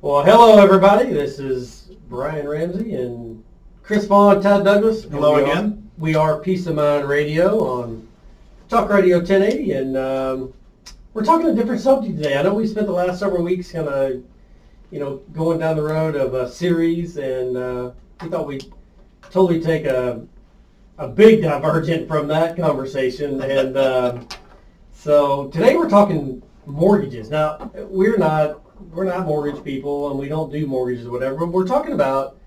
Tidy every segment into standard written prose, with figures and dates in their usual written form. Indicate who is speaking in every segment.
Speaker 1: Well, hello everybody. This is Brian Ramsey and Chris Vaughn, Todd Douglas.
Speaker 2: Hello again.
Speaker 1: We are Peace of Mind Radio on Talk Radio 1080, and we're talking a different subject today. I know we spent the last several weeks kind of, going down the road of a series, and we thought we'd totally take a big divergent from that conversation, and so today we're talking mortgages. Now, we're not mortgage people, and we don't do mortgages or whatever, but we're talking about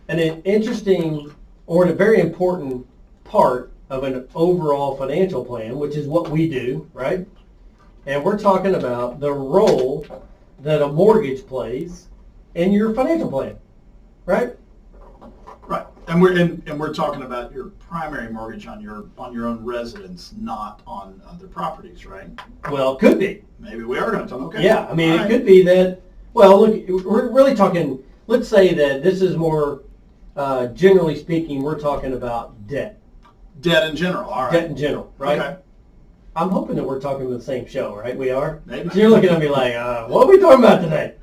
Speaker 1: an interesting or a very important part of an overall financial plan, which is what we do, right? And we're talking about the role that a mortgage plays in your financial plan, right?
Speaker 2: Right, and we're talking about your primary mortgage on your own residence, not on other properties, right?
Speaker 1: Well, it could be.
Speaker 2: Maybe we are going to talk. Okay.
Speaker 1: Yeah, I mean,
Speaker 2: All
Speaker 1: it
Speaker 2: right.
Speaker 1: could be that. Well, look, we're really talking. Let's say that this is more, generally speaking, we're talking about debt.
Speaker 2: Debt in general. All right.
Speaker 1: Debt in general, right?
Speaker 2: Okay.
Speaker 1: I'm hoping that we're talking the same show, right? We are?
Speaker 2: Maybe.
Speaker 1: So you're looking at me like, what are we talking about today?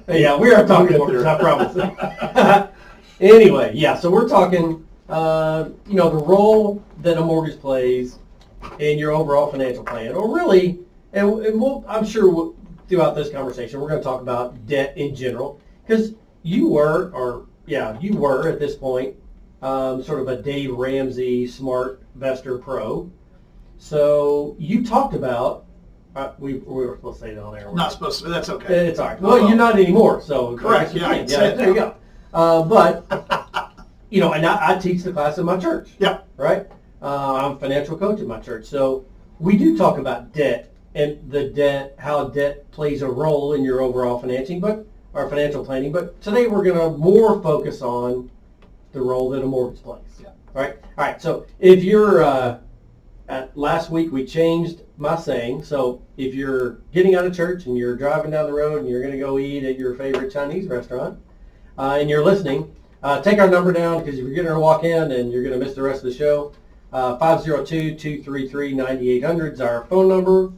Speaker 1: Yeah, we are talking mortgage, I promise. Anyway, yeah, so we're talking, the role that a mortgage plays in your overall financial plan. Or really, and I'm sure throughout this conversation, we're going to talk about debt in general. Because you were at this point, sort of a Dave Ramsey Smart Investor Pro. So you talked about, we were supposed to say it on there.
Speaker 2: Not supposed to. That's okay.
Speaker 1: It's all right. Well, you're not anymore, so.
Speaker 2: Correct. Yeah, I can say it
Speaker 1: there you
Speaker 2: now.
Speaker 1: go. But, and I teach the class in my church.
Speaker 2: Yeah.
Speaker 1: Right? I'm a financial coach at my church. So we do talk about debt and how debt plays a role in your overall financing, or financial planning. But today we're going to more focus on the role that a mortgage plays.
Speaker 2: Yeah.
Speaker 1: All right. So if you're, last week we changed my saying. So if you're getting out of church and you're driving down the road and you're going to go eat at your favorite Chinese restaurant, and you're listening, take our number down, because if you're getting to walk in and you're going to miss the rest of the show, 502-233-9800 is our phone number.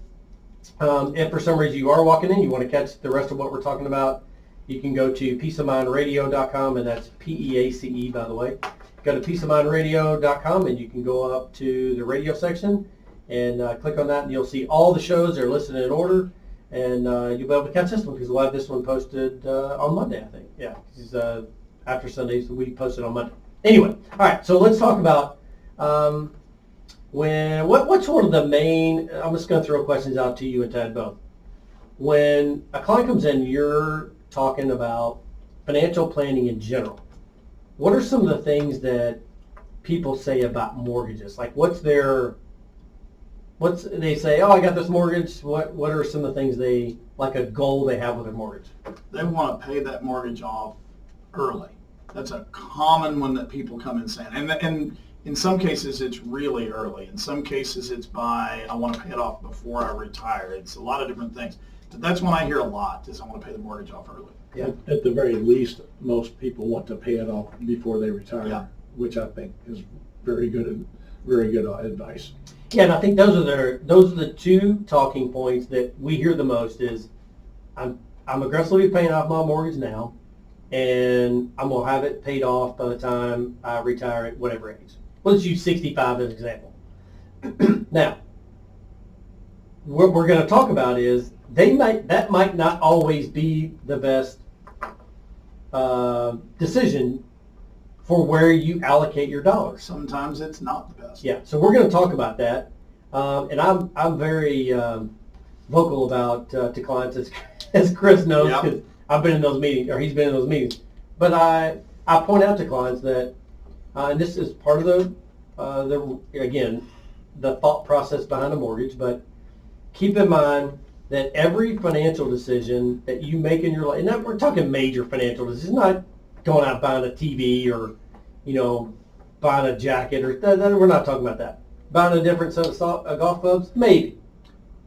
Speaker 1: If for some reason you are walking in, you want to catch the rest of what we're talking about, you can go to peaceofmindradio.com, and that's PEACE, by the way. Go to peaceofmindradio.com, and you can go up to the radio section and click on that, and you'll see all the shows. They're listed in order, and you'll be able to catch this one because we'll have this one posted on Monday, I think. Yeah, because after Sunday, so we post it on Monday. Anyway, all right, so let's talk about what's one of the main, I'm just going to throw questions out to you and Ted both. When a client comes in, you're talking about financial planning in general. What are some of the things that people say about mortgages? Like, they say, I got this mortgage. What are some of the things like a goal they have with their mortgage?
Speaker 2: They want to pay that mortgage off early. That's a common one that people come in saying. And in some cases, it's really early. In some cases, it's I want to pay it off before I retire. It's a lot of different things. But that's one I hear a lot, is I want to pay the mortgage off early.
Speaker 1: Yeah.
Speaker 3: At the very least, most people want to pay it off before they retire,
Speaker 2: Yeah.
Speaker 3: which I think is very good advice.
Speaker 1: Yeah, and I think those are the two talking points that we hear the most is I'm aggressively paying off my mortgage now, and I'm going to have it paid off by the time I retire at whatever age. Let's use 65 as an example. Now, what we're going to talk about is that might not always be the best decision for where you allocate your dollars.
Speaker 2: Sometimes it's not the best.
Speaker 1: Yeah, so we're going to talk about that, and I'm very vocal about to clients, as Chris knows,
Speaker 2: Yeah.
Speaker 1: because I've been in those meetings, or he's been in those meetings. But I point out to clients that, and this is part of the thought process behind a mortgage, but keep in mind that every financial decision that you make in your life, and we're talking major financial decisions, not going out buying a TV or, buying a jacket, or we're not talking about that. Buying a different set of golf clubs, maybe.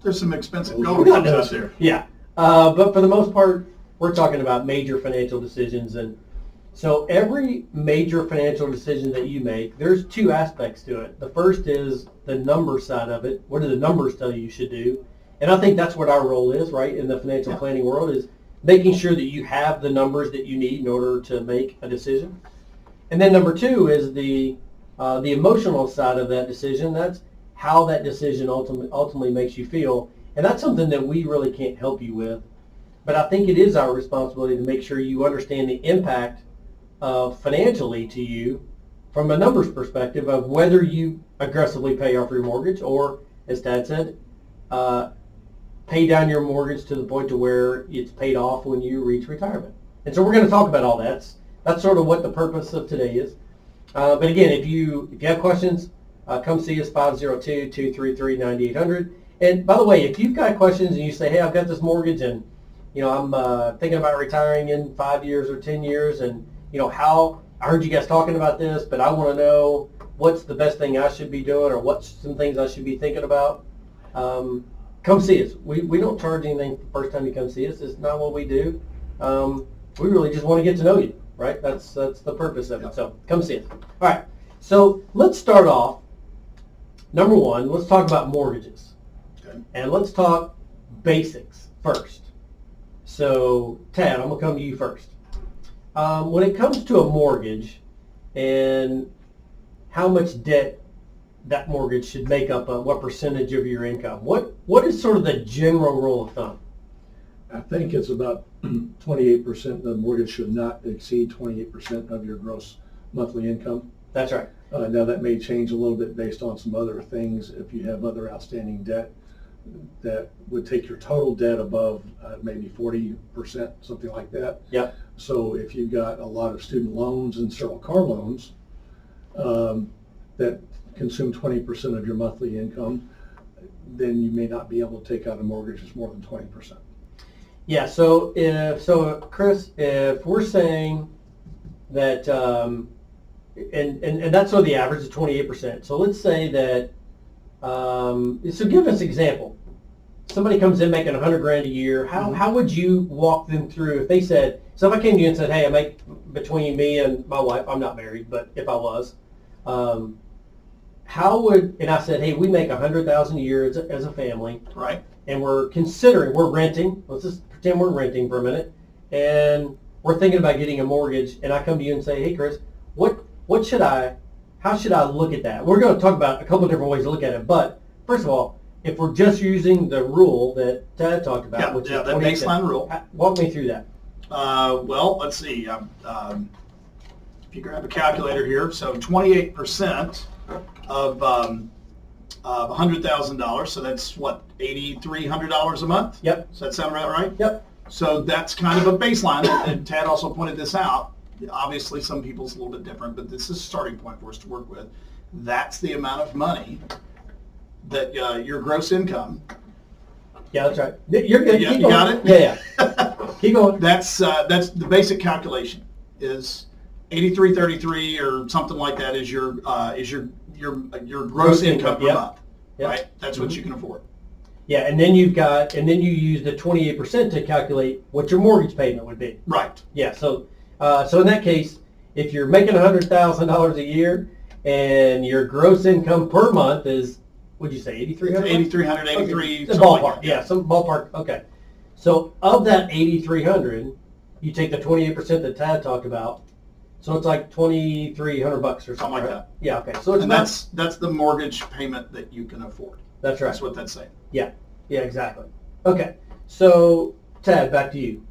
Speaker 2: There's some expensive golf clubs out there.
Speaker 1: Yeah, but for the most part, we're talking about major financial decisions, and so every major financial decision that you make, there's two aspects to it. The first is the number side of it. What do the numbers tell you should do? And I think that's what our role is, right, in the financial planning world, is making sure that you have the numbers that you need in order to make a decision. And then number two is the emotional side of that decision. That's how that decision ultimately makes you feel. And that's something that we really can't help you with. But I think it is our responsibility to make sure you understand the impact financially to you from a numbers perspective of whether you aggressively pay off your mortgage or, as Tad said, pay down your mortgage to the point to where it's paid off when you reach retirement. And so we're going to talk about all that. That's sort of what the purpose of today is. But again, if you have questions, come see us, 502-233-9800. And by the way, if you've got questions and you say, hey, I've got this mortgage and I'm thinking about retiring in 5 years or 10 years, and how I heard you guys talking about this, but I want to know what's the best thing I should be doing, or what's some things I should be thinking about. Come see us. We don't charge anything the first time you come see us. It's not what we do. We really just want to get to know you, right? That's the purpose of it. So come see us. All right. So let's start off. Number one, let's talk about mortgages.
Speaker 2: Okay.
Speaker 1: And let's talk basics first. So, Tad, I'm going to come to you first. When it comes to a mortgage and how much debt that mortgage should make up, what percentage of your income, what is sort of the general rule of thumb?
Speaker 3: I think it's about 28%. The mortgage should not exceed 28% of your gross monthly income.
Speaker 1: That's right.
Speaker 3: Now that may change a little bit based on some other things. If you have other outstanding debt, that would take your total debt above maybe 40%, something like that.
Speaker 1: Yep.
Speaker 3: So if you've got a lot of student loans and several car loans that consume 20% of your monthly income, then you may not be able to take out a mortgage that's more than 20%.
Speaker 1: Yeah. So Chris, if we're saying that, and that's sort of the average is 28%. So let's say that. So give us an example. Somebody comes in making $100,000 a year. How would you walk them through if they said, so if I came to you and said, hey, I make between me and my wife, I'm not married, but if I was, and I said, hey, we make $100,000 a year as a family.
Speaker 2: Right.
Speaker 1: And we're renting. Let's just pretend we're renting for a minute. And we're thinking about getting a mortgage. And I come to you and say, hey, Chris, how should I look at that? We're going to talk about a couple of different ways to look at it. But first of all, if we're just using the rule that Tad talked about, which is
Speaker 2: that baseline rule.
Speaker 1: Walk me through that.
Speaker 2: Well, let's see. If you grab a calculator here, so 28% of $100,000, so that's what, $8,300 a month?
Speaker 1: Yep.
Speaker 2: Does that sound about right?
Speaker 1: Yep.
Speaker 2: So that's kind of a baseline, and Tad also pointed this out. Obviously, some people's a little bit different, but this is a starting point for us to work with. That's the amount of money that your gross income.
Speaker 1: Yeah, that's right. You're good.
Speaker 2: You
Speaker 1: Keep going.
Speaker 2: got it?
Speaker 1: Yeah. Keep going.
Speaker 2: That's the basic calculation. Is 8333 or something like that is your gross income per month, right? That's what you can afford.
Speaker 1: Yeah, and then you use the 28% to calculate what your mortgage payment would be.
Speaker 2: Right.
Speaker 1: Yeah. So in that case, if you're making $100,000 a year and your gross income per month is, what'd you say, 8,300?
Speaker 2: 8,300, 83.
Speaker 1: Okay. The ballpark. Like that. Yeah, some ballpark. Okay. So of that 8,300, you take the 28% that Tad talked about. So it's like $2,300 or something
Speaker 2: like
Speaker 1: right?
Speaker 2: that.
Speaker 1: Yeah. Okay. So it's
Speaker 2: that's the mortgage payment that you can afford.
Speaker 1: That's right.
Speaker 2: That's what that's saying.
Speaker 1: Yeah. Yeah. Exactly. Okay. So Tad, back to you.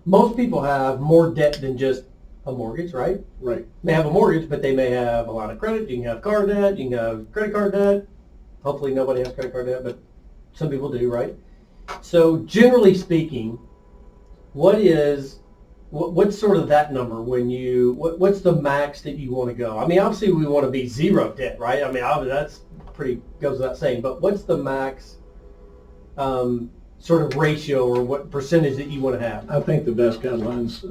Speaker 1: Most people have more debt than just a mortgage, right?
Speaker 3: Right.
Speaker 1: They have a mortgage, but they may have a lot of credit. You can have car debt. You can have credit card debt. Hopefully nobody has credit card debt, but some people do, right? So generally speaking, what's sort of that number when what's the max that you want to go? I mean, obviously we want to be zero debt, right? I mean, that's pretty goes without saying, but what's the max sort of ratio or what percentage that you want to have?
Speaker 3: I think the best guidelines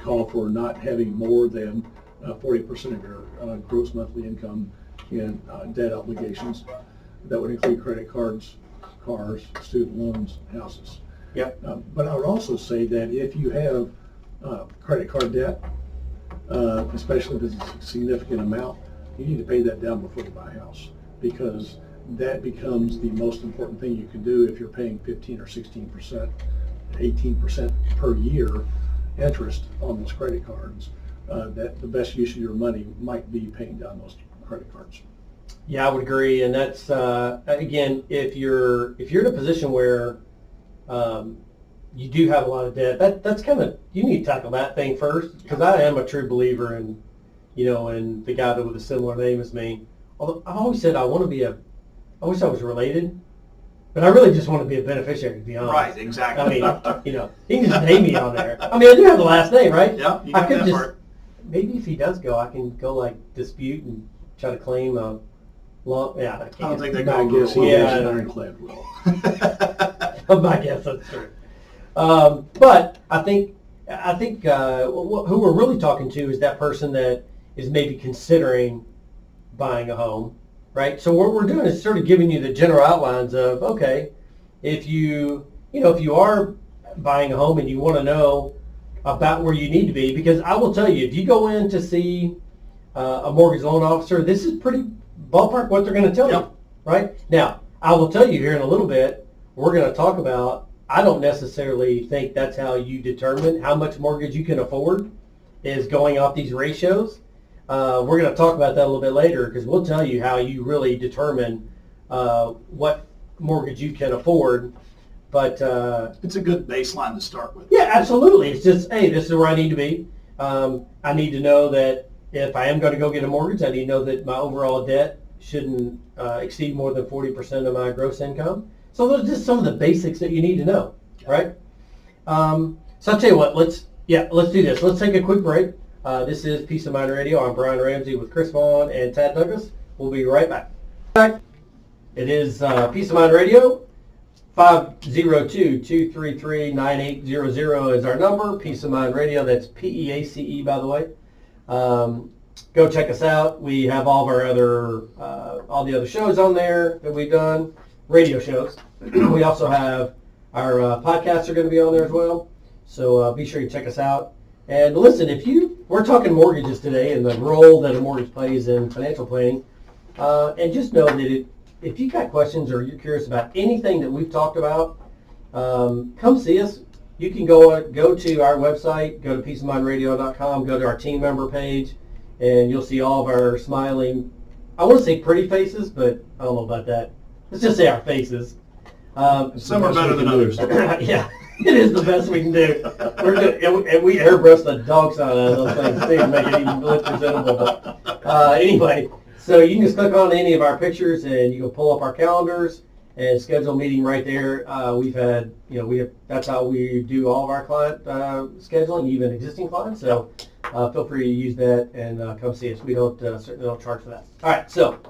Speaker 3: call for not having more than 40% of your gross monthly income in debt obligations. That would include credit cards, cars, student loans, houses.
Speaker 1: Yep.
Speaker 3: But I would also say that if you have credit card debt, especially if it's a significant amount, you need to pay that down before you buy a house, because that becomes the most important thing you can do if you're paying 15 or 16% 18% per year interest on those credit cards, that the best use of your money might be paying down those credit cards.
Speaker 1: Yeah, I would agree, and that's again, if you're in a position where you do have a lot of debt, that's kind of, you need to tackle that thing first, because I am a true believer in, in the guy that with a similar name as me. Although I always said I wish I was related, but I really just want to be a beneficiary, to be honest.
Speaker 2: Right, exactly.
Speaker 1: I mean, he can just name me on there. I mean, I do have the last name, right?
Speaker 2: Yeah, you
Speaker 1: I
Speaker 2: got
Speaker 1: could
Speaker 2: that
Speaker 1: just,
Speaker 2: part.
Speaker 1: maybe if he does go, I can go like dispute and try to claim a long, yeah, I
Speaker 2: I
Speaker 1: can't.
Speaker 2: don't think they
Speaker 3: I
Speaker 2: go
Speaker 3: guess he
Speaker 1: Yeah.
Speaker 3: has an ironclad rule.
Speaker 1: I guess that's true. But I think who we're really talking to is that person that is maybe considering buying a home, right? So what we're doing is sort of giving you the general outlines of, okay, if you are buying a home and you want to know about where you need to be, because I will tell you, if you go in to see a mortgage loan officer, this is pretty ballpark what they're going to tell you, right? Now, I will tell you here in a little bit, we're going to talk about, I don't necessarily think that's how you determine how much mortgage you can afford, is going off these ratios. We're going to talk about that a little bit later, because we'll tell you how you really determine what mortgage you can afford. But
Speaker 2: It's a good baseline to start with.
Speaker 1: yeah, absolutely. It's just, hey, this is where I need to be. I need to know that if I am going to go get a mortgage, I need to know that my overall debt shouldn't exceed more than 40% of my gross income. So those are just some of the basics that you need to know, right? So I'll tell you what, let's do this. Let's take a quick break. This is Peace of Mind Radio. I'm Brian Ramsey with Chris Vaughn and Tad Douglas. We'll be right back. It is Peace of Mind Radio. 502-233-9800 is our number. Peace of Mind Radio. That's PEACE, by the way. Go check us out. We have all of our all the other shows on there that we've done, radio shows. We also have our podcasts are going to be on there as well. So be sure you check us out. And listen, we're talking mortgages today and the role that a mortgage plays in financial planning. And just know that if you got questions or you're curious about anything that we've talked about, come see us. You can go to our website, go to peaceofmindradio.com, go to our team member page, and you'll see all of our smiling, I want to say pretty faces, but I don't know about that. Let's just say our faces.
Speaker 2: Some are better than others.
Speaker 1: Yeah, it is the best we can do. And we airbrush the dogs out of those things too to make it even look presentable. But anyway, so you can just click on any of our pictures and you can pull up our calendars and schedule a meeting right there. That's how we do all of our client scheduling, even existing clients. So feel free to use that and come see us. We certainly don't charge for that. All right, so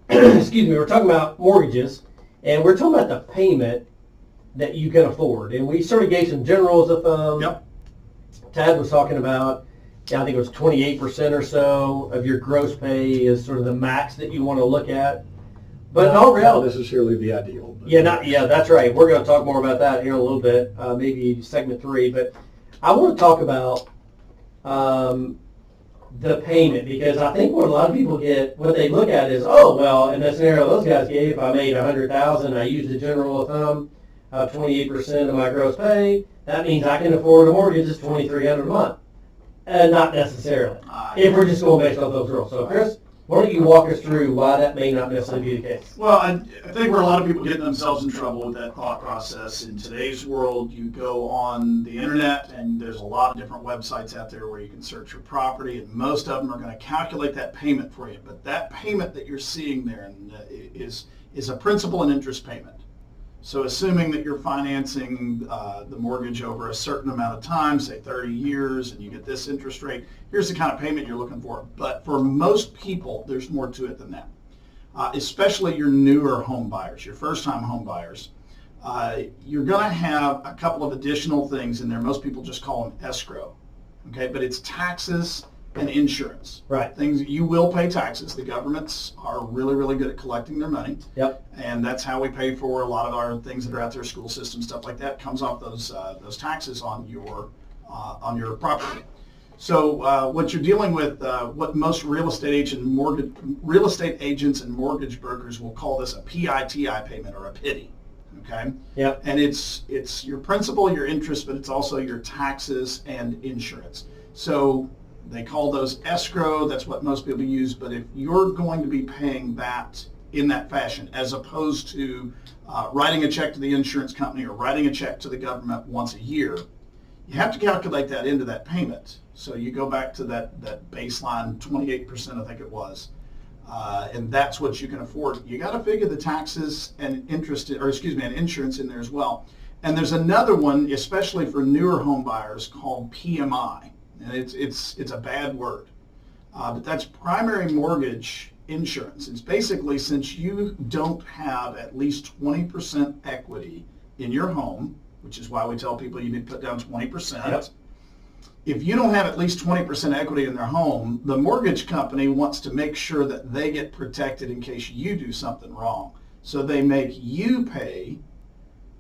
Speaker 1: excuse me, we're talking about mortgages, and we're talking about the payment that you can afford. And we sort of gave some general rules of thumb.
Speaker 2: Yep.
Speaker 1: Tad was talking about, I think it was 28% or so of your gross pay is sort of the max that you want to look at. But in all
Speaker 3: Not
Speaker 1: reality,
Speaker 3: necessarily the ideal. But
Speaker 1: that's right. We're going to talk more about that here in a little bit, maybe segment 3. But I want to talk about the payment, because I think what a lot of people what they look at is, oh, well, in the scenario those guys gave, if I made $100,000, I used the general rule of thumb, 28% of my gross pay, that means I can afford a mortgage that's $2,300 a month. Not necessarily, if we're just going based off those rules. So, Chris, why don't you walk us through why that may not necessarily be the case?
Speaker 2: Well, I think where a lot of people get themselves in trouble with that thought process, in today's world, you go on the internet and there's a lot of different websites out there where you can search your property, and most of them are going to calculate that payment for you. But that payment that you're seeing there is a principal and interest payment. So assuming that you're financing the mortgage over a certain amount of time, say 30 years, and you get this interest rate, here's the kind of payment you're looking for. But for most people, there's more to it than that. Especially your newer home buyers, your first-time home buyers. You're going to have a couple of additional things in there. Most people just call them escrow. Okay, but it's taxes and insurance.
Speaker 1: Right.
Speaker 2: Things you will pay taxes. The governments are really, really good at collecting their money.
Speaker 1: Yep.
Speaker 2: And that's how we pay for a lot of our things that are out there, school system, stuff like that, comes off those taxes on your property. So what you're dealing with, what most real estate agents and mortgage brokers will call this a PITI payment, or a PITI. Okay?
Speaker 1: Yeah.
Speaker 2: And it's your principal, your interest, but it's also your taxes and insurance. So they call those escrow. That's what most people use. But if you're going to be paying that in that fashion, as opposed to writing a check to the insurance company or writing a check to the government once a year, you have to calculate that into that payment. So you go back to that baseline 28%, I think it was, and that's what you can afford. You got to figure the taxes and interest, or excuse me, and insurance in there as well. And there's another one, especially for newer home buyers, called PMI, and it's a bad word, but that's primary mortgage insurance. It's basically, since you don't have at least 20% equity in your home, which is why we tell people you need to put down 20%.
Speaker 1: Yep.
Speaker 2: If you don't have at least 20% equity in their home, the mortgage company wants to make sure that they get protected in case you do something wrong. So they make you pay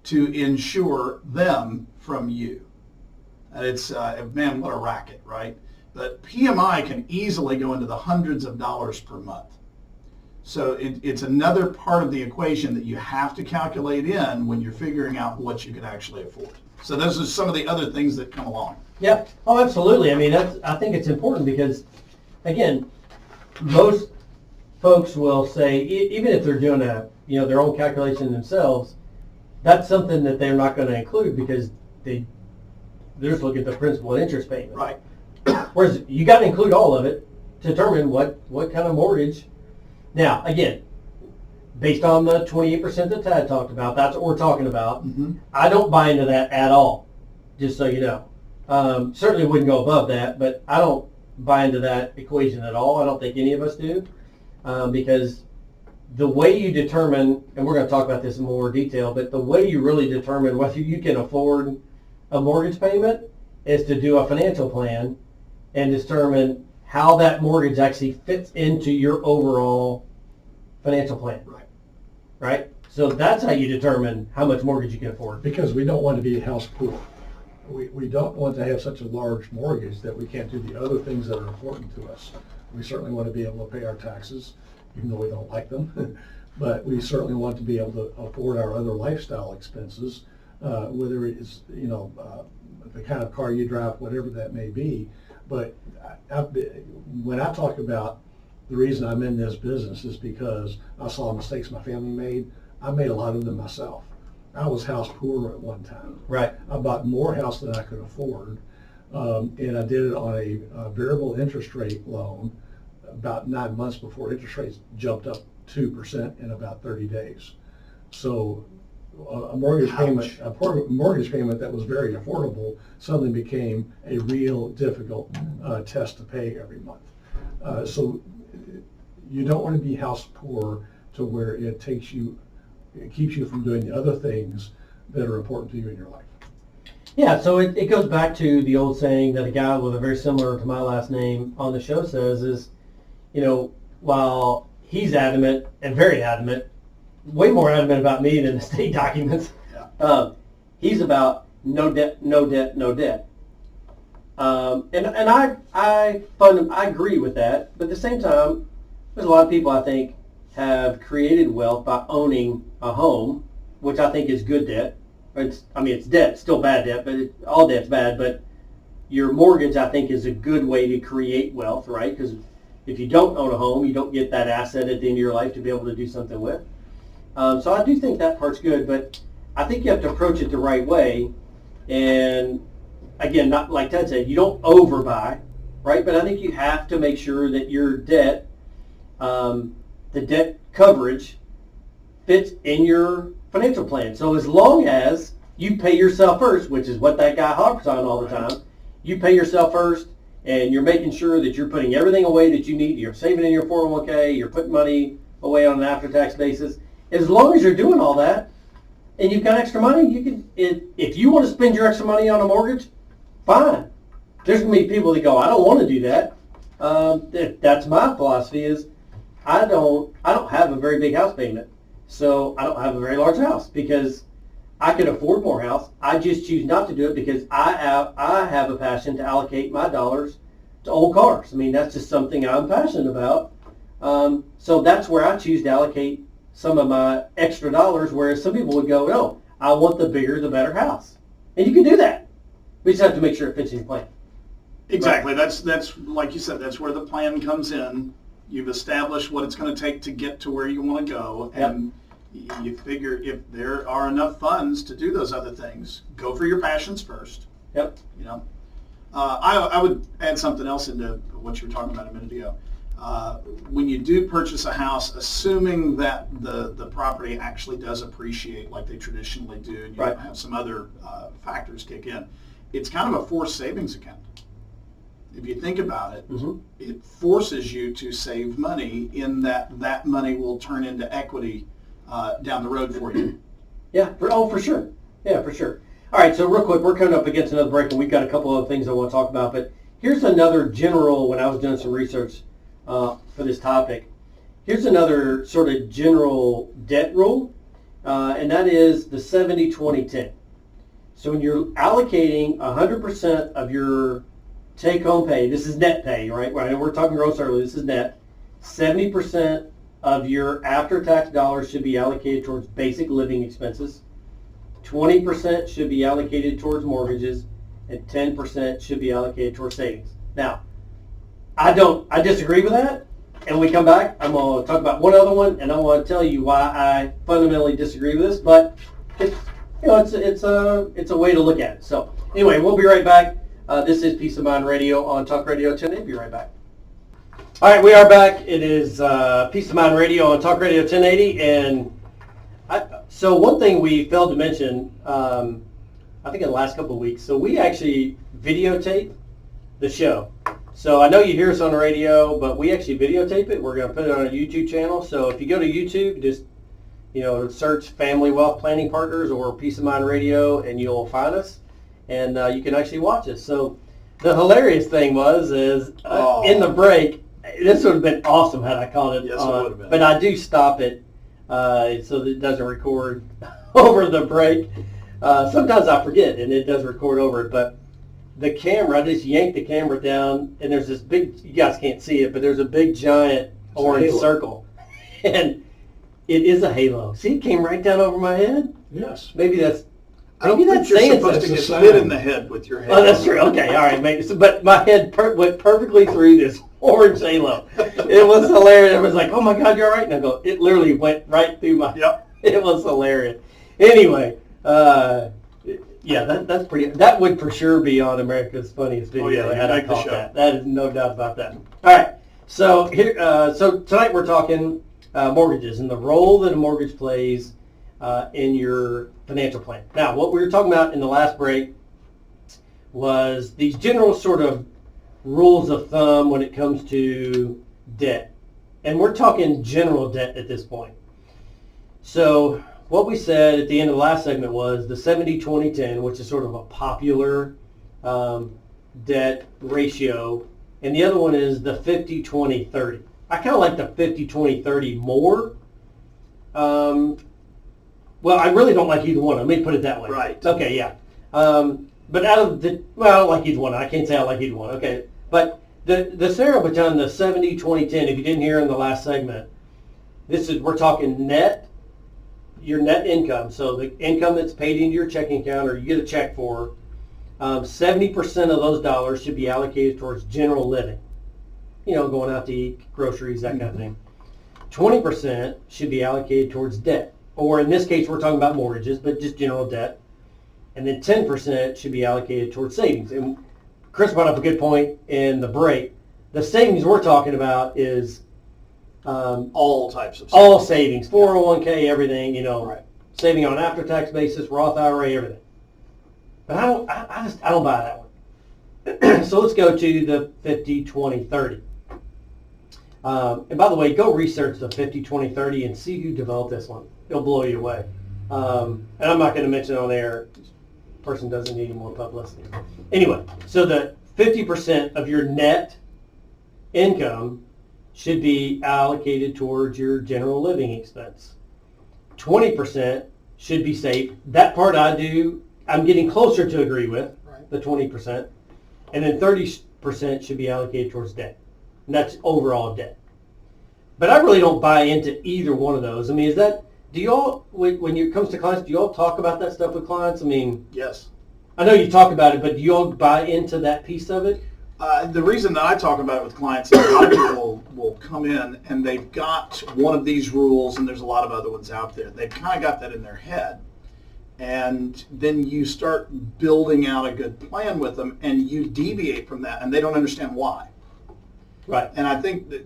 Speaker 2: to insure them from you. And it's, man, what a racket, right? But PMI can easily go into the hundreds of dollars per month. So it's another part of the equation that you have to calculate in when you're figuring out what you can actually afford. So those are some of the other things that come along.
Speaker 1: Yeah. Oh, absolutely. I mean, I think it's important because, again, most folks will say, even if they're doing their own calculation themselves, that's something that they're not going to include because they're just looking at the principal and interest payment.
Speaker 2: Right.
Speaker 1: Whereas you got to include all of it to determine what kind of mortgage. Now, again, based on the 28% that Tad talked about, that's what we're talking about.
Speaker 2: Mm-hmm.
Speaker 1: I don't buy into that at all, just so you know. Certainly wouldn't go above that, but I don't buy into that equation at all. I don't think any of us do, because the way you determine, and we're going to talk about this in more detail, but the way you really determine whether you can afford a mortgage payment is to do a financial plan and determine how that mortgage actually fits into your overall financial plan. Right? So that's how you determine how much mortgage you can afford.
Speaker 3: Because we don't want to be house poor. We don't want to have such a large mortgage that we can't do the other things that are important to us. We certainly want to be able to pay our taxes, even though we don't like them. But we certainly want to be able to afford our other lifestyle expenses, whether it's, the kind of car you drive, whatever that may be. But when I talk about the reason I'm in this business is because I saw mistakes my family made. I made a lot of them myself. I was house poor at one time.
Speaker 1: Right.
Speaker 3: I bought more house than I could afford, and I did it on a variable interest rate loan about 9 months before interest rates jumped up 2% in about 30 days. So a mortgage payment that was very affordable suddenly became a real difficult test to pay every month. So you don't want to be house poor to where it keeps you from doing the other things that are important to you in your life.
Speaker 1: Yeah, so it goes back to the old saying that a guy with a very similar to my last name on the show says is, while he's adamant and very adamant, way more adamant about me than the state documents, he's about no debt, no debt, no debt. And I agree with that, but at the same time, there's a lot of people I think have created wealth by owning a home, which I think is good debt. It's debt, still bad debt, but all debt's bad. But your mortgage, I think, is a good way to create wealth, right? Because if you don't own a home, you don't get that asset at the end of your life to be able to do something with. So I do think that part's good, but I think you have to approach it the right way. And again, not like Ted said, you don't overbuy, right? But I think you have to make sure that your debt, the debt coverage, fits in your financial plan. So as long as you pay yourself first, which is what that guy harps on all the time, you pay yourself first, and you're making sure that you're putting everything away that you need. You're saving in your 401k. You're putting money away on an after-tax basis. As long as you're doing all that, and you've got extra money, you can. If you want to spend your extra money on a mortgage, fine. There's going to be people that go, I don't want to do that. That's my philosophy. Is I don't have a very big house payment, so I don't have a very large house because I could afford more house. I just choose not to do it because I have a passion to allocate my dollars to old cars. That's just something I'm passionate about. So that's where I choose to allocate some of my extra dollars, whereas some people would go, no, I want the bigger, the better house. And you can do that. We just have to make sure it fits in your plan.
Speaker 2: Exactly. That's like you said, that's where the plan comes in. You've established what it's going to take to get to where you want to go, and you figure if there are enough funds to do those other things, go for your passions first.
Speaker 1: Yep.
Speaker 2: You know, I would add something else into what you were talking about a minute ago. When you do purchase a house, assuming that the property actually does appreciate like they traditionally do, and you
Speaker 1: Right.
Speaker 2: have some other factors kick in, it's kind of a forced savings account. If you think about it, it forces you to save money in that money will turn into equity down the road for you.
Speaker 1: Yeah, for sure. Yeah, for sure. All right, so real quick, we're coming up against another break, and we've got a couple of things I want to talk about. But here's another general, when I was doing some research for this topic, here's another sort of general debt rule, and that is the 70-20-10. So when you're allocating 100% of your take-home pay, this is net pay, right? We're talking gross earlier, this is net. 70% of your after-tax dollars should be allocated towards basic living expenses. 20% should be allocated towards mortgages, and 10% should be allocated towards savings. Now, I disagree with that, and when we come back, I'm going to talk about one other one, and I want to tell you why I fundamentally disagree with this, but it's a way to look at it. So anyway, we'll be right back. This is Peace of Mind Radio on Talk Radio 1080. Be right back. All right, we are back. It is Peace of Mind Radio on Talk Radio 1080, and so one thing we failed to mention, I think in the last couple of weeks, so we actually videotape the show. So I know you hear us on the radio, but we actually videotape it. We're going to put it on a YouTube channel. So if you go to YouTube, just search Family Wealth Planning Partners or Peace of Mind Radio, and you'll find us, and you can actually watch us. So the hilarious thing is in the break, this would have been awesome had I caught it.
Speaker 2: Yes, it would have been.
Speaker 1: But I do stop it so that it doesn't record over the break. Sometimes I forget, and it does record over it. But the camera, I just yanked the camera down, and there's this big, you guys can't see it, but there's a big giant orange circle. And it is a halo. See, it came right down over my head.
Speaker 3: Yes.
Speaker 1: Maybe that's
Speaker 2: You're
Speaker 1: saying
Speaker 2: supposed to
Speaker 1: something.
Speaker 2: get split in the head with your head.
Speaker 1: Oh, that's true. Okay, all right, mate. But my head went perfectly through this orange halo. It was hilarious. It was like, oh my God, you're all right. And I go, it literally went right through my.
Speaker 2: Yep.
Speaker 1: It was hilarious. Anyway, yeah, that's pretty. That would for sure be on America's Funniest Video.
Speaker 2: Oh, yeah,
Speaker 1: had I
Speaker 2: make the
Speaker 1: caught
Speaker 2: show.
Speaker 1: that. That is no doubt about that. All right. So here, so tonight we're talking mortgages and the role that a mortgage plays in your financial plan. Now, what we were talking about in the last break was these general sort of rules of thumb when it comes to debt. And we're talking general debt at this point. So what we said at the end of the last segment was the 70-20-10, which is sort of a popular debt ratio. And the other one is the 50-20-30. I kind of like the 50-20-30 more. Well, I really don't like either one. Let me put it that way.
Speaker 2: Right.
Speaker 1: Okay, yeah. But out of the, well, I don't like either one. I can't say I like either one. Okay. But the scenario between the 70-20-10, if you didn't hear in the last segment, we're talking net, your net income. So the income that's paid into your checking account or you get a check for, 70% of those dollars should be allocated towards general living. Going out to eat, groceries, that kind of thing. 20% should be allocated towards debt. Or in this case, we're talking about mortgages, but just general debt. And then 10% should be allocated towards savings. And Chris brought up a good point in the break. The savings we're talking about is
Speaker 2: All types of savings.
Speaker 1: all savings, 401k, everything,
Speaker 2: Right.
Speaker 1: saving on an after-tax basis, Roth IRA, everything. But I don't buy that one. So let's go to the 50-20-30. And by the way, go research the 50-20-30 and see who developed this one. It'll blow you away. And I'm not going to mention it on air. This person doesn't need any more publicity. Anyway, so the 50% of your net income should be allocated towards your general living expense. 20% should be saved. That part I'm getting closer to agree with,
Speaker 2: Right.
Speaker 1: the 20%. And then 30% should be allocated towards debt. And that's overall debt. But I really don't buy into either one of those. I mean, do y'all, when it comes to clients, do y'all talk about that stuff with clients? I mean,
Speaker 2: Yes.
Speaker 1: I know you talk about it, but do y'all buy into that piece of it?
Speaker 2: The reason that I talk about it with clients is a lot of people will come in and they've got one of these rules, and there's a lot of other ones out there. They've kind of got that in their head. And then you start building out a good plan with them, and you deviate from that, and they don't understand why.
Speaker 1: Right.
Speaker 2: And I think that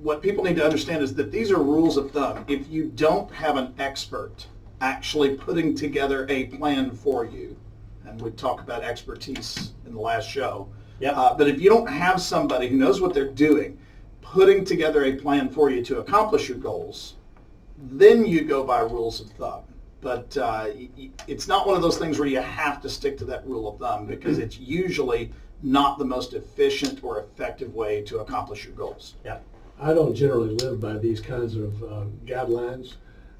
Speaker 2: what people need to understand is that these are rules of thumb. If you don't have an expert actually putting together a plan for you, and we talked about expertise in the last show, but if you don't have somebody who knows what they're doing, putting together a plan for you to accomplish your goals, then you go by rules of thumb. But it's not one of those things where you have to stick to that rule of thumb, because it's usually not the most efficient or effective way to accomplish your goals.
Speaker 1: Yeah.
Speaker 3: I don't generally live by these kinds of guidelines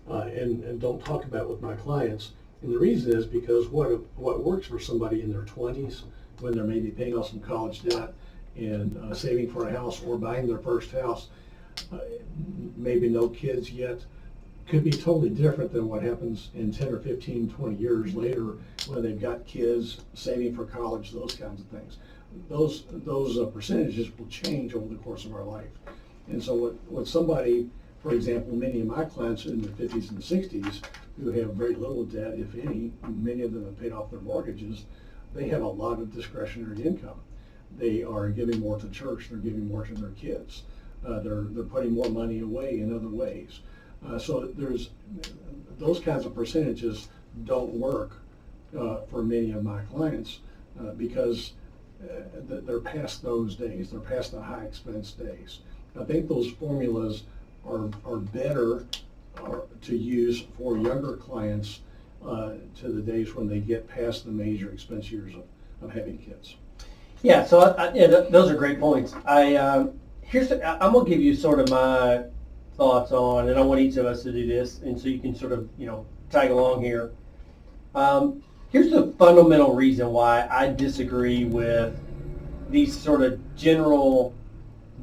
Speaker 3: and don't talk about it with my clients. And the reason is because what works for somebody in their 20s, when they're maybe paying off some college debt and saving for a house or buying their first house, maybe no kids yet, could be totally different than what happens in 10 or 15, 20 years later when they've got kids, saving for college, those kinds of things. Those percentages will change over the course of our life. And so what somebody, for example, many of my clients in their 50s and 60s who have very little debt, if any, many of them have paid off their mortgages, they have a lot of discretionary income. They are giving more to church, they're giving more to their kids. They're putting more money away in other ways. So there's those kinds of percentages don't work for many of my clients because they're past those days. They're past the high expense days. I think those formulas are better to use for younger clients to the days when they get past the major expense years of having kids.
Speaker 1: Yeah, so those are great points. I'm gonna give you sort of my thoughts on, and I want each of us to do this, and so you can sort of tag along here. Here's the fundamental reason why I disagree with these sort of general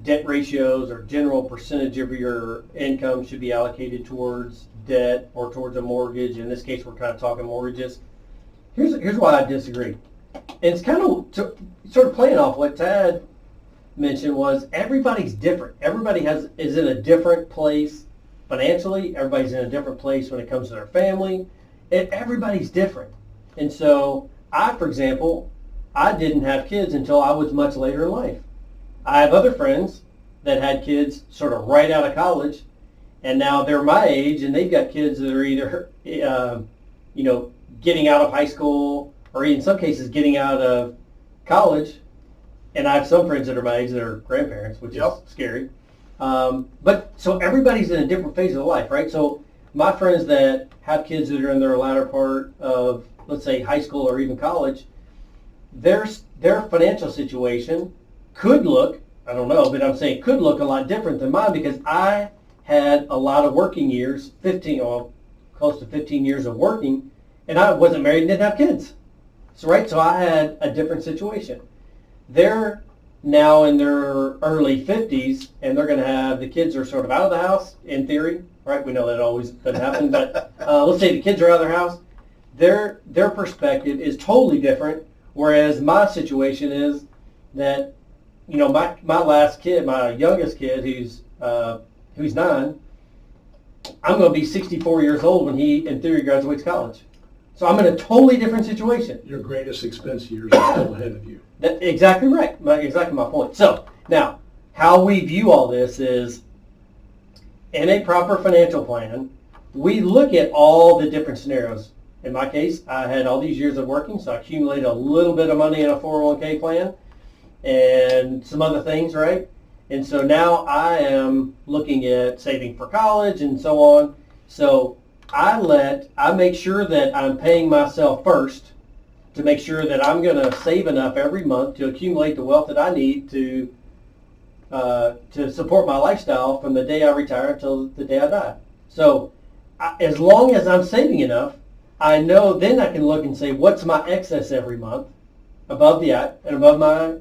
Speaker 1: debt ratios or general percentage of your income should be allocated towards debt or towards a mortgage. In this case, we're kind of talking mortgages. Here's why I disagree. And it's kind of sort of playing off what Tad mentioned was everybody's different. Everybody is in a different place financially. Everybody's in a different place when it comes to their family. Everybody's different. And so for example, I didn't have kids until I was much later in life. I have other friends that had kids sort of right out of college, and now they're my age, and they've got kids that are either, getting out of high school, or in some cases getting out of college. And I have some friends that are my age that are grandparents, which is scary. But so everybody's in a different phase of life, right? So my friends that have kids that are in their latter part of, let's say, high school or even college, their financial situation could look, I don't know, but I'm saying could look a lot different than mine because I had a lot of working years, close to 15 years of working, and I wasn't married and didn't have kids. So I had a different situation. They're now in their early 50s, and they're going to have, the kids are sort of out of the house, in theory, right? We know that always doesn't happen, but let's say the kids are out of their house. Their perspective is totally different, whereas my situation is that, my last kid, my youngest kid, who's 9, I'm going to be 64 years old when he, in theory, graduates college. So I'm in a totally different situation.
Speaker 3: Your greatest expense years are still ahead of you.
Speaker 1: That's exactly right. Exactly my point. So now, how we view all this is, in a proper financial plan, we look at all the different scenarios. In my case, I had all these years of working, so I accumulated a little bit of money in a 401k plan and some other things, right? And so now I am looking at saving for college and so on. So I make sure that I'm paying myself first to make sure that I'm going to save enough every month to accumulate the wealth that I need to support my lifestyle from the day I retire until the day I die. So as long as I'm saving enough, I know then I can look and say, what's my excess every month above my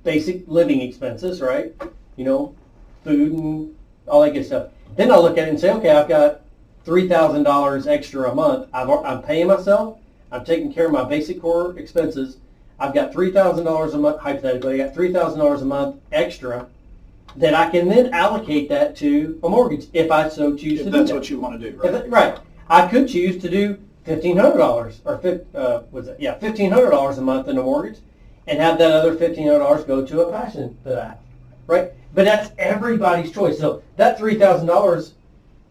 Speaker 1: basic living expenses, right? Food and all that good stuff. Then I'll look at it and say, okay, I've got $3,000 extra a month. I'm paying myself. I'm taking care of my basic core expenses. I've got $3,000 a month, hypothetically, I got $3,000 a month extra that I can then allocate that to a mortgage if I so choose to do that.
Speaker 2: If that's what you want to do, right?
Speaker 1: Right. I could choose to do $1,500 or $1,500 a month in a mortgage and have that other $1,500 go to a passion that I have, right? But that's everybody's choice. So that $3,000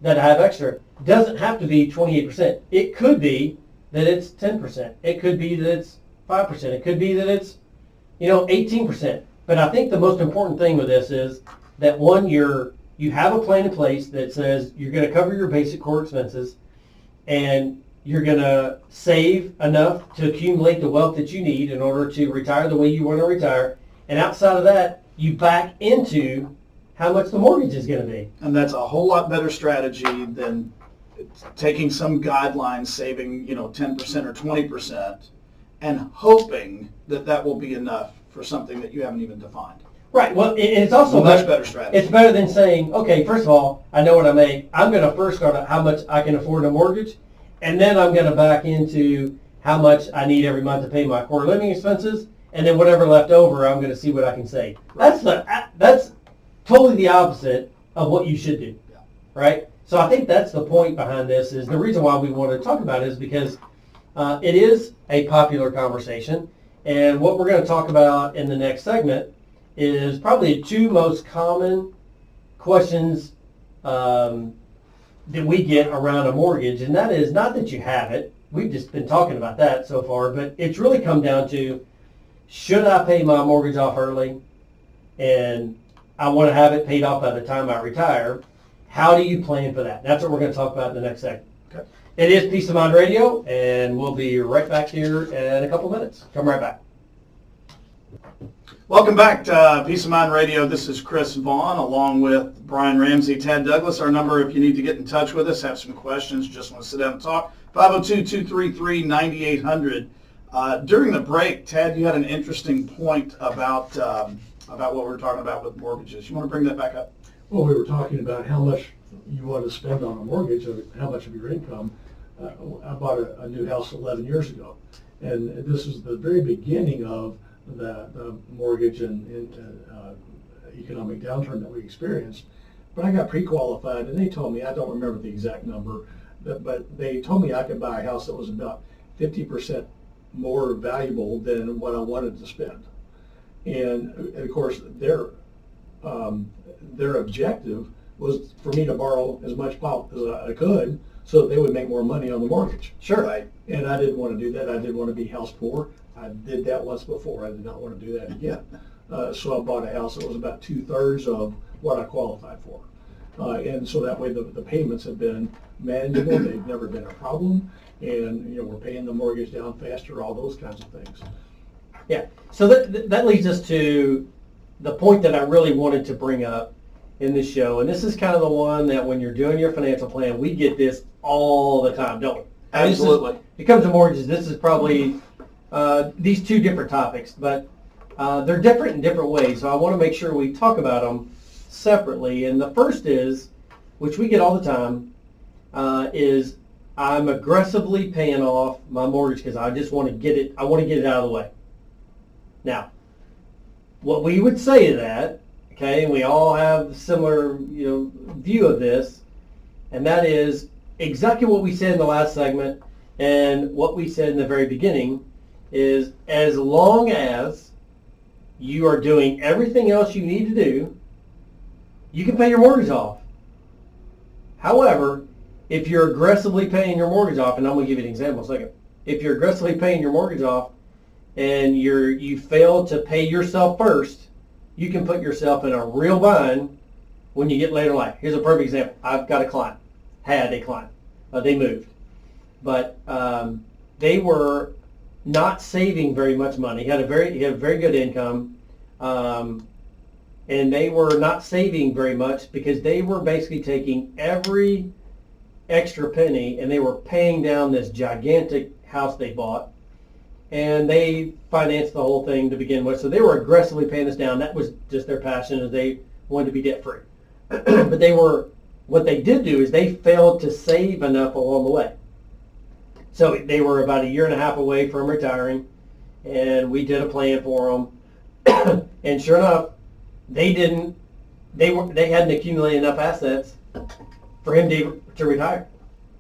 Speaker 1: that I have extra doesn't have to be 28%. It could be that it's 10%. It could be that it's 5%. It could be that it's, 18%. But I think the most important thing with this is that one, you have a plan in place that says you're going to cover your basic core expenses and you're going to save enough to accumulate the wealth that you need in order to retire the way you want to retire. And outside of that, you back into how much the mortgage is going to be.
Speaker 2: And that's a whole lot better strategy than taking some guidelines, saving, 10% or 20%, and hoping that that will be enough for something that you haven't even defined.
Speaker 1: Right. Well, it's also
Speaker 2: a much better strategy.
Speaker 1: It's better than saying, okay, first of all, I know what I make. I'm going to first start at how much I can afford a mortgage, and then I'm going to back into how much I need every month to pay my core living expenses, and then whatever left over, I'm going to see what I can save. Right. That's totally the opposite of what you should do, right? So I think that's the point behind this. Is the reason why we want to talk about it is because it is a popular conversation, and what we're going to talk about in the next segment is probably the two most common questions that we get around a mortgage, and that is not that you have it. We've just been talking about that so far, but it's really come down to, should I pay my mortgage off early and I want to have it paid off by the time I retire? How do you plan for that? That's what we're going to talk about in the next segment.
Speaker 2: Okay.
Speaker 1: It is Peace of Mind Radio, and we'll be right back here in a couple minutes. Come right back.
Speaker 2: Welcome back to Peace of Mind Radio. This is Chris Vaughn along with Brian Ramsey, Ted Douglas. Our number, if you need to get in touch with us, have some questions, just want to sit down and talk, 502-233-9800. During the break, Ted, you had an interesting point about what we were talking about with mortgages. You want to bring that back up?
Speaker 3: Well, we were talking about how much you want to spend on a mortgage, or how much of your income. I bought a new house 11 years ago, and this is the very beginning of the mortgage and economic downturn that we experienced. But I got pre-qualified, and they told me, I don't remember the exact number, but they told me I could buy a house that was about 50% more valuable than what I wanted to spend. And of course, their objective was for me to borrow as much as I could so that they would make more money on the mortgage.
Speaker 1: Sure.
Speaker 2: Right.
Speaker 3: And I didn't want to do that. I didn't want to be house poor. I did that once before. I did not want to do that again. So I bought a house that was about 2/3 of what I qualified for. And so that way the payments have been manageable. They've never been a problem. And we're paying the mortgage down faster, all those kinds of things.
Speaker 1: Yeah. So that leads us to the point that I really wanted to bring up in this show. And this is kind of the one that when you're doing your financial plan, we get this all the time, don't we?
Speaker 2: Absolutely.
Speaker 1: When it comes to mortgages, this is probably these two different topics, but they're different in different ways. So I want to make sure we talk about them separately. And the first is, which we get all the time, is I'm aggressively paying off my mortgage because I just want to get it. I want to get it out of the way. Now, what we would say to that, okay, and we all have a similar, view of this, and that is exactly what we said in the last segment and what we said in the very beginning is, as long as you are doing everything else you need to do, you can pay your mortgage off. However, if you're aggressively paying your mortgage off, and I'm going to give you an example in a second. If you're aggressively paying your mortgage off and you fail to pay yourself first, you can put yourself in a real bind when you get later in life. Here's a perfect example. I've got a client, had a client. They moved. But they were not saving very much money. He had a very good income. And they were not saving very much because they were basically taking every extra penny and they were paying down this gigantic house they bought, and they financed the whole thing to begin with. So they were aggressively paying this down. That was just their passion, as they wanted to be debt free. But what they did do is they failed to save enough along the way. So they were about a year and a half away from retiring, and we did a plan for them. And sure enough, they hadn't accumulated enough assets for him to retire.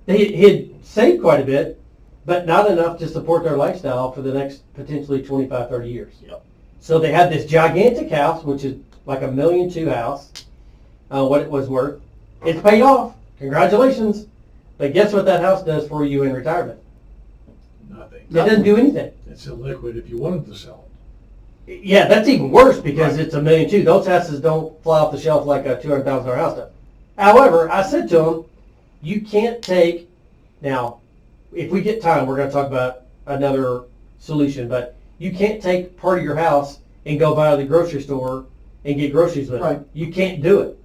Speaker 1: He had saved quite a bit, but not enough to support their lifestyle for the next potentially 25, 30 years.
Speaker 2: Yep.
Speaker 1: So they had this gigantic house, which is like $1.2 million house, what it was worth. It's paid off. Congratulations. But guess what that house does for you in retirement?
Speaker 3: Nothing.
Speaker 1: It doesn't do anything.
Speaker 3: It's illiquid if you wanted to sell it.
Speaker 1: Yeah, that's even worse because
Speaker 3: Right.
Speaker 1: it's $1.2 million. Those houses don't fly off the shelf like a $200,000 house does. However, I said to them, you can't take, now, if we get time, we're going to talk about another solution, but you can't take part of your house and go by the grocery store and get groceries with
Speaker 2: Right.
Speaker 1: it. You can't do it.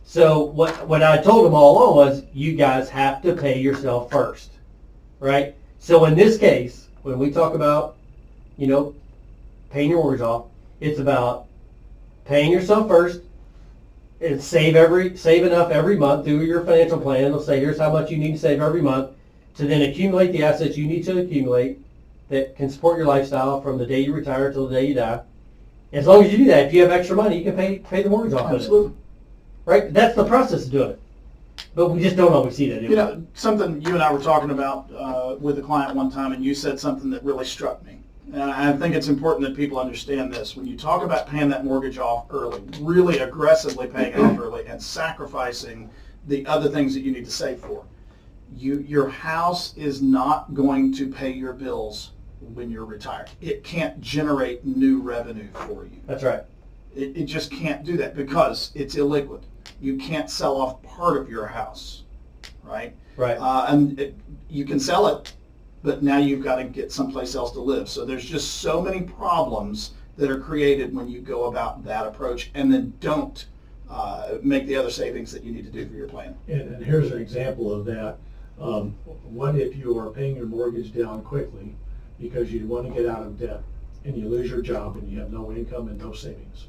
Speaker 1: So what I told them all along was, you guys have to pay yourself first, right? So in this case, when we talk about, paying your mortgage off, it's about paying yourself first and save enough every month through your financial plan. It'll say, here's how much you need to save every month to then accumulate the assets you need to accumulate that can support your lifestyle from the day you retire till the day you die. As long as you do that, if you have extra money, you can pay the mortgage off with it.
Speaker 2: Absolutely.
Speaker 1: Right? That's the process of doing it. But we just don't always see that, do we?
Speaker 2: Something you and I were talking about with a client one time, and you said something that really struck me. And I think it's important that people understand this. When you talk about paying that mortgage off early, really aggressively paying it off early and sacrificing the other things that you need to save for, your house is not going to pay your bills when you're retired. It can't generate new revenue for you.
Speaker 1: That's right.
Speaker 2: It just can't do that because it's illiquid. You can't sell off part of your house, right?
Speaker 1: Right.
Speaker 2: You can sell it, but now you've got to get someplace else to live. So there's just so many problems that are created when you go about that approach and then don't make the other savings that you need to do for your plan.
Speaker 3: And here's an example of that. What if you are paying your mortgage down quickly because you want to get out of debt and you lose your job and you have no income and no savings?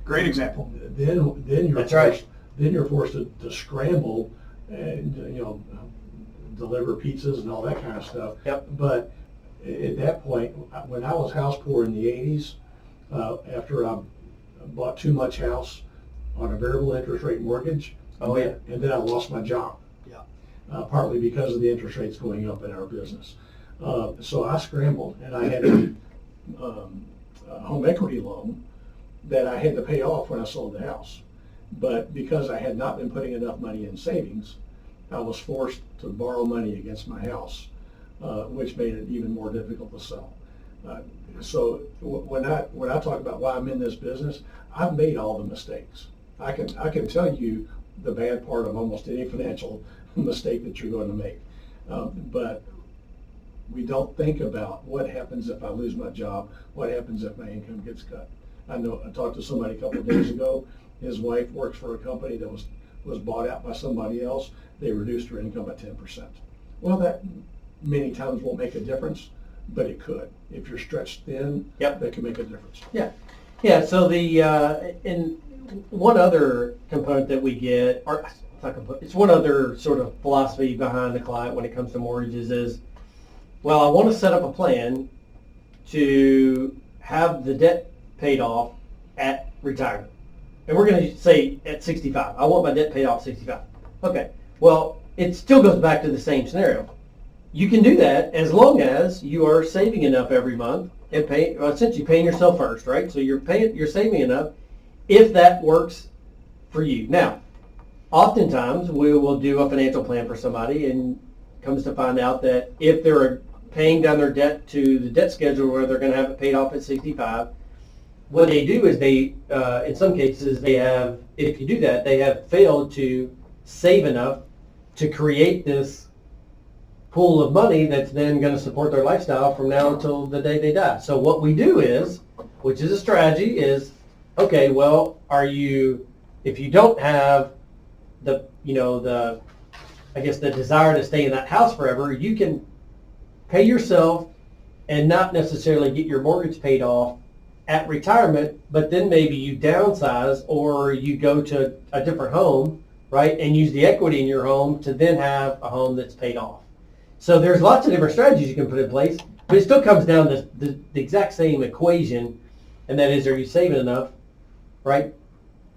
Speaker 2: Great example.
Speaker 3: Then you're
Speaker 1: That's right.
Speaker 3: Then you're forced to scramble and deliver pizzas and all that kind of stuff.
Speaker 1: Yep.
Speaker 3: But at that point, when I was house poor in the 80s, after I bought too much house on a variable interest rate mortgage,
Speaker 1: Oh, yeah.
Speaker 3: and then I lost my job.
Speaker 2: Yeah.
Speaker 3: Partly because of the interest rates going up in our business. So I scrambled, and I had a home equity loan that I had to pay off when I sold the house. But because I had not been putting enough money in savings, I was forced to borrow money against my house, which made it even more difficult to sell. So when I talk about why I'm in this business, I've made all the mistakes. I can tell you the bad part of almost any financial mistake that you're going to make. But we don't think about what happens if I lose my job, what happens if my income gets cut. I talked to somebody a couple of days ago. His wife works for a company that was bought out by somebody else. They reduced her income by 10%. Well, that many times won't make a difference, but it could. If you're stretched thin,
Speaker 1: Yep.
Speaker 3: that can make a difference.
Speaker 1: Yeah. Yeah, so and one other component that we get, or it's not component, it's one other sort of philosophy behind the client when it comes to mortgages is, well, I want to set up a plan to have the debt paid off at retirement. And we're going to say at 65. I want my debt paid off at 65. Okay. Well, it still goes back to the same scenario. You can do that as long as you are saving enough every month and essentially paying yourself first, right? So you're saving enough if that works for you. Now, oftentimes we will do a financial plan for somebody and comes to find out that if they're paying down their debt to the debt schedule where they're going to have it paid off at 65, what they do is they, in some cases, if you do that, they have failed to save enough to create this pool of money that's then going to support their lifestyle from now until the day they die. So what we do is, which is a strategy, is, okay, well, if you don't have the desire to stay in that house forever, you can pay yourself and not necessarily get your mortgage paid off at retirement, but then maybe you downsize or you go to a different home, right, and use the equity in your home to then have a home that's paid off. So there's lots of different strategies you can put in place, but it still comes down to the exact same equation, and that is, are you saving enough, right,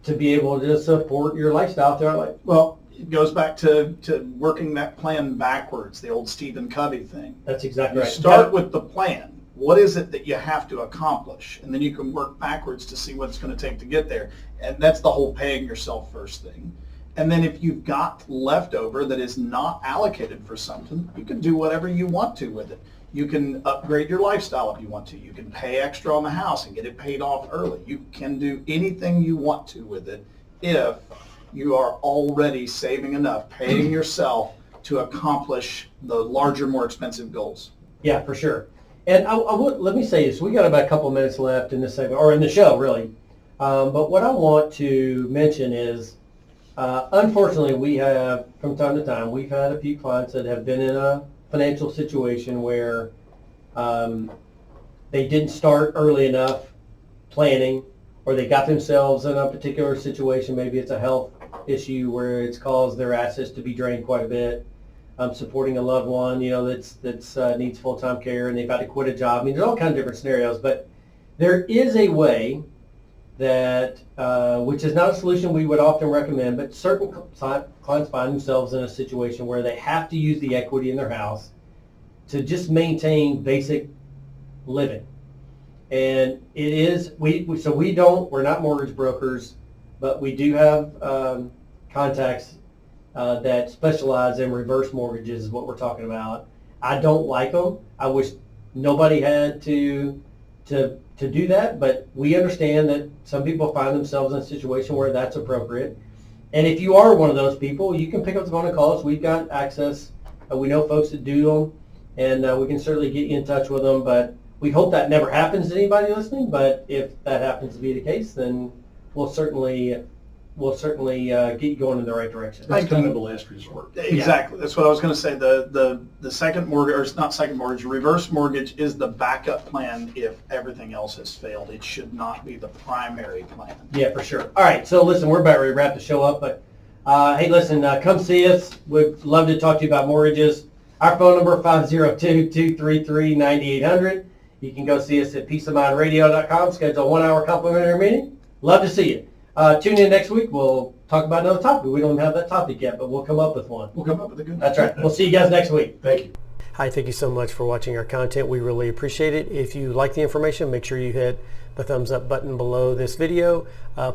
Speaker 1: to be able to support your lifestyle throughout life?
Speaker 2: Well, it goes back to working that plan backwards, the old Stephen Covey thing.
Speaker 1: That's exactly
Speaker 2: You
Speaker 1: right.
Speaker 2: start with the plan. What is it that you have to accomplish? And then you can work backwards to see what it's going to take to get there. And that's the whole paying yourself first thing. And then if you've got leftover that is not allocated for something, you can do whatever you want to with it. You can upgrade your lifestyle if you want to. You can pay extra on the house and get it paid off early. You can do anything you want to with it if you are already saving enough, paying yourself to accomplish the larger, more expensive goals.
Speaker 1: Yeah, for sure. And I would, let me say this, we got about a couple minutes left in this segment, or in the show, really. But what I want to mention is, unfortunately, we have, from time to time, we've had a few clients that have been in a financial situation where they didn't start early enough planning, or they got themselves in a particular situation. Maybe it's a health issue where it's caused their assets to be drained quite a bit. Supporting a loved one, that's needs full-time care, and they've had to quit a job. I mean, there's all kinds of different scenarios, but there is a way that, which is not a solution we would often recommend, but certain clients find themselves in a situation where they have to use the equity in their house to just maintain basic living. And it is, we're not mortgage brokers, but we do have contacts that specialize in reverse mortgages is what we're talking about. I don't like them. I wish nobody had to do that, but we understand that some people find themselves in a situation where that's appropriate. And if you are one of those people, you can pick up the phone and call us. We've got access. We know folks that do them, and we can certainly get you in touch with them. But we hope that never happens to anybody listening. But if that happens to be the case, then we'll certainly get you going in the right direction.
Speaker 3: That's kind of a last resort.
Speaker 2: Exactly. That's what I was going to say. The second mortgage, or it's not second mortgage, reverse mortgage is the backup plan if everything else has failed. It should not be the primary plan.
Speaker 1: Yeah, for sure. All right, so listen, we're about ready to wrap the show up, but hey, listen, come see us. We'd love to talk to you about mortgages. Our phone number, 502-233-9800. You can go see us at peaceofmindradio.com. Schedule a 1-hour complimentary meeting. Love to see you. Tune in next week. We'll talk about another topic. We don't have that topic yet, but we'll come up with one.
Speaker 2: We'll come up with a good one.
Speaker 1: That's right. We'll see you guys next week.
Speaker 3: Thank you.
Speaker 1: Hi, thank you so much for watching our content. We really appreciate it. If you like the information, make sure you hit the thumbs up button below this video.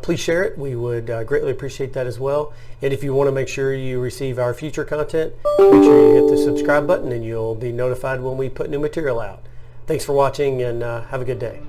Speaker 1: Please share it. We would greatly appreciate that as well. And if you want to make sure you receive our future content, make sure you hit the subscribe button and you'll be notified when we put new material out. Thanks for watching, and have a good day.